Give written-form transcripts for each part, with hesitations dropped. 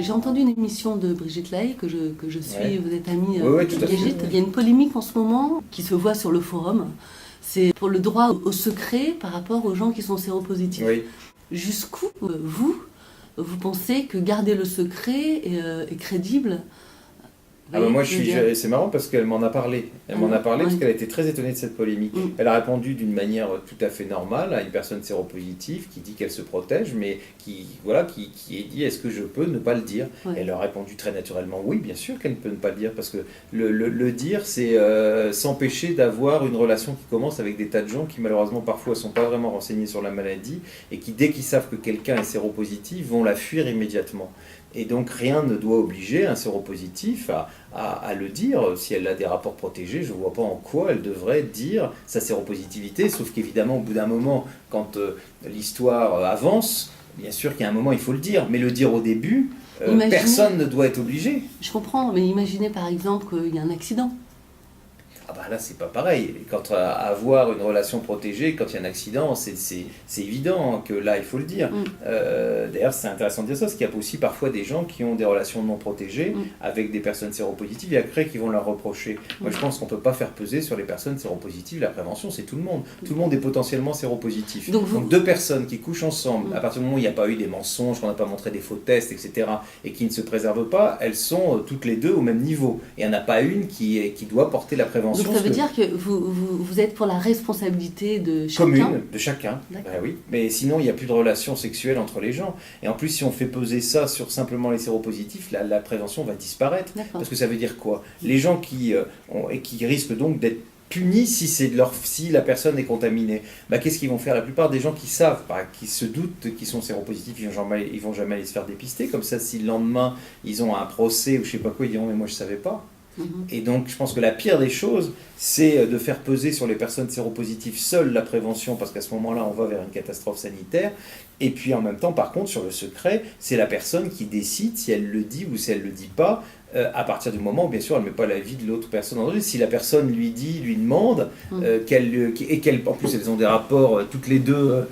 J'ai entendu une émission de Brigitte Lahaie que je suis, Ouais. vous êtes amie Oui, tout à fait. Brigitte. Il y a une polémique en ce moment qui se voit sur le forum. C'est pour le droit au secret par rapport aux gens qui sont séropositifs. Oui. Jusqu'où, vous pensez que garder le secret est crédible? Ah bah moi c'est marrant parce qu'elle m'en a parlé. Elle m'en a parlé parce qu'elle a été très étonnée de cette polémique. Elle a répondu d'une manière tout à fait normale à une personne séropositive qui dit qu'elle se protège, mais qui dit est-ce que je peux ne pas le dire. Elle a répondu très naturellement oui, bien sûr qu'elle ne peut ne pas le dire parce que le dire c'est s'empêcher d'avoir une relation qui commence avec des tas de gens qui malheureusement parfois ne sont pas vraiment renseignés sur la maladie et qui dès qu'ils savent que quelqu'un est séropositif vont la fuir immédiatement. Et donc rien ne doit obliger un séropositif à le dire. Si elle a des rapports protégés, je ne vois pas en quoi elle devrait dire sa séropositivité, sauf qu'évidemment au bout d'un moment, quand l'histoire avance, bien sûr qu'il y a un moment il faut le dire, mais le dire au début, personne ne doit être obligé. Je comprends, mais imaginez par exemple qu'il y a un accident. Ah bah là c'est pas pareil, quand avoir une relation protégée, quand il y a un accident, c'est évident que là il faut le dire. D'ailleurs c'est intéressant de dire ça, parce qu'il y a aussi parfois des gens qui ont des relations non protégées avec des personnes séropositives et après qui vont leur reprocher. Moi je pense qu'on peut pas faire peser sur les personnes séropositives la prévention, c'est tout le monde. Tout le monde est potentiellement séropositif. Donc deux personnes qui couchent ensemble, à partir du moment où il n'y a pas eu des mensonges, qu'on n'a pas montré des faux tests, etc., et qui ne se préservent pas, elles sont toutes les deux au même niveau. Et il n'y en a pas une qui doit porter la prévention. Donc ça veut dire que vous êtes pour la responsabilité de chacun. Commune, de chacun. Ben oui. Mais sinon, il n'y a plus de relations sexuelles entre les gens. Et en plus, si on fait peser ça sur simplement les séropositifs, la prévention va disparaître. Parce que ça veut dire quoi? Les gens qui risquent donc d'être punis si la personne est contaminée. Ben, qu'est-ce qu'ils vont faire? La plupart des gens qui savent, qui se doutent qu'ils sont séropositifs, ils vont jamais aller se faire dépister. Comme ça, si le lendemain, ils ont un procès ou je sais pas quoi, ils diront « mais moi je savais pas ». Et donc, je pense que la pire des choses, c'est de faire peser sur les personnes séropositives seule la prévention, parce qu'à ce moment-là, on va vers une catastrophe sanitaire. Et puis, en même temps, par contre, sur le secret, c'est la personne qui décide si elle le dit ou si elle ne le dit pas, à partir du moment où, bien sûr, elle ne met pas la vie de l'autre personne en danger. Si la personne lui demande, en plus, elles ont des rapports toutes les deux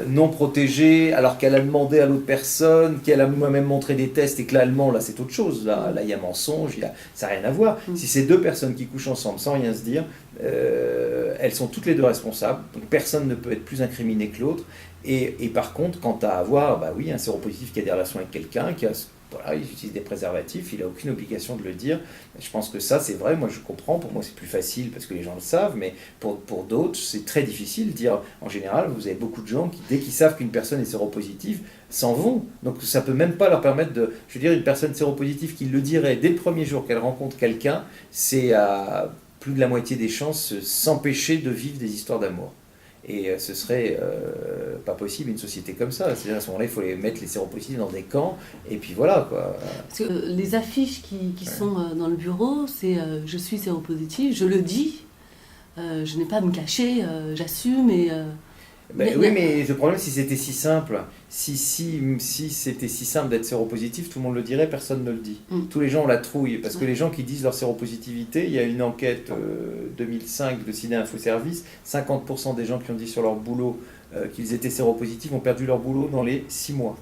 non protégés, alors qu'elle a demandé à l'autre personne, qu'elle a moi-même montré des tests, et que l'allemand, là, c'est autre chose. Là, il y a mensonge, ça n'a rien à voir. Si c'est deux personnes qui couchent ensemble sans rien se dire, elles sont toutes les deux responsables. Donc, personne ne peut être plus incriminé que l'autre. Et par contre, quant à avoir, un séropositif qui a des relations avec quelqu'un, il utilise des préservatifs, il n'a aucune obligation de le dire. Je pense que ça, c'est vrai, moi je comprends, pour moi c'est plus facile parce que les gens le savent, mais pour d'autres, c'est très difficile de dire. En général, vous avez beaucoup de gens qui, dès qu'ils savent qu'une personne est séropositive, s'en vont. Donc ça ne peut même pas leur permettre de... Je veux dire, une personne séropositive qui le dirait dès le premier jour qu'elle rencontre quelqu'un, c'est à plus de la moitié des chances s'empêcher de vivre des histoires d'amour. Et ce serait pas possible une société comme ça. C'est-à-dire à ce moment-là, il faut mettre les séropositifs dans des camps, et puis voilà quoi. Parce que les affiches qui sont dans le bureau, c'est je suis séropositif, je le dis, je n'ai pas à me cacher, j'assume et... oui, mais le problème, si c'était si simple, si c'était si simple d'être séropositif, tout le monde le dirait, personne ne le dit. Tous les gens ont la trouille, parce que les gens qui disent leur séropositivité, il y a une enquête 2005 de SIDA Info Service, 50% des gens qui ont dit sur leur boulot qu'ils étaient séropositifs ont perdu leur boulot dans les 6 mois.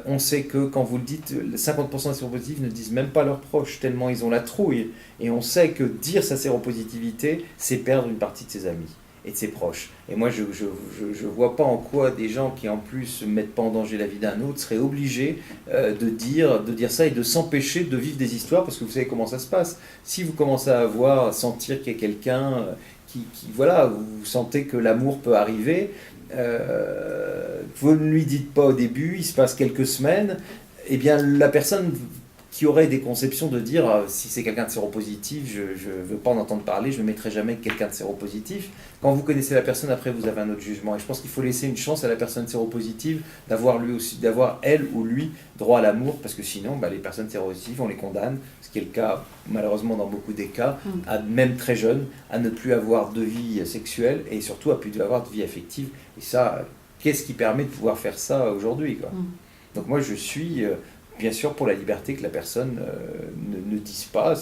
On sait que quand vous le dites, 50% des séropositifs ne disent même pas leurs proches, tellement ils ont la trouille. Et on sait que dire sa séropositivité, c'est perdre une partie de ses amis et de ses proches. Et moi, je vois pas en quoi des gens qui, en plus, ne mettent pas en danger la vie d'un autre, seraient obligés de dire ça et de s'empêcher de vivre des histoires, parce que vous savez comment ça se passe. Si vous commencez à sentir qu'il y a quelqu'un vous sentez que l'amour peut arriver, vous ne lui dites pas au début, il se passe quelques semaines, eh bien, la personne qui aurait des conceptions de dire si c'est quelqu'un de séropositif, je ne veux pas en entendre parler, je ne mettrai jamais quelqu'un de séropositif. Quand vous connaissez la personne, après vous avez un autre jugement. Et je pense qu'il faut laisser une chance à la personne séropositive d'avoir elle ou lui droit à l'amour, parce que sinon les personnes séropositives, on les condamne, ce qui est le cas malheureusement dans beaucoup des cas, même très jeunes, à ne plus avoir de vie sexuelle et surtout à plus avoir de vie affective. Et ça, qu'est-ce qui permet de pouvoir faire ça aujourd'hui quoi. Donc moi je suis... bien sûr pour la liberté que la personne ne dise pas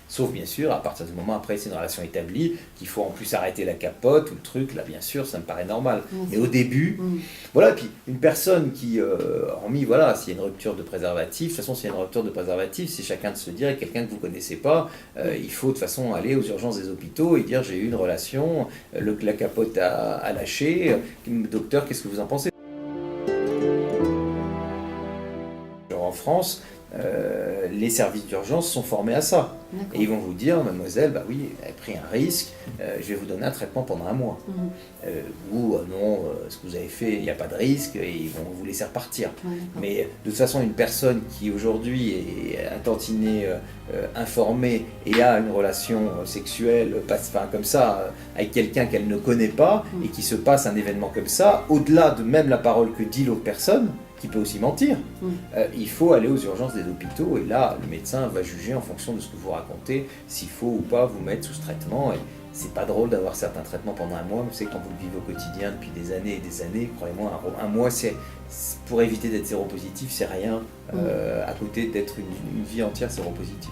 Sauf bien sûr, à partir du moment après c'est une relation établie, qu'il faut en plus arrêter la capote ou le truc, là bien sûr ça me paraît normal. Mais au début, voilà, puis une personne qui, hormis, voilà, s'il y a une rupture de préservatif, de toute façon s'il y a une rupture de préservatif, c'est chacun de se dire, quelqu'un que vous ne connaissez pas, il faut de toute façon aller aux urgences des hôpitaux et dire j'ai eu une relation, la capote a lâché, docteur, qu'est-ce que vous en pensez? En France, les services d'urgence sont formés à ça. Et ils vont vous dire, mademoiselle, bah oui, elle a pris un risque, je vais vous donner un traitement pendant un mois. Ou non, ce que vous avez fait, il n'y a pas de risque, et ils vont vous laisser repartir. Mais de toute façon, une personne qui aujourd'hui est intantinée, informée, et a une relation sexuelle, comme ça, avec quelqu'un qu'elle ne connaît pas, et qui se passe un événement comme ça, au-delà de même la parole que dit l'autre personne, qui peut aussi mentir, il faut aller aux urgences des hôpitaux et là, le médecin va juger en fonction de ce que vous racontez, s'il faut ou pas vous mettre sous ce traitement. Et c'est pas drôle d'avoir certains traitements pendant un mois, mais c'est quand vous le vivez au quotidien depuis des années et des années, croyez-moi, un mois, c'est pour éviter d'être séropositif, c'est rien à côté d'être une vie entière séropositive.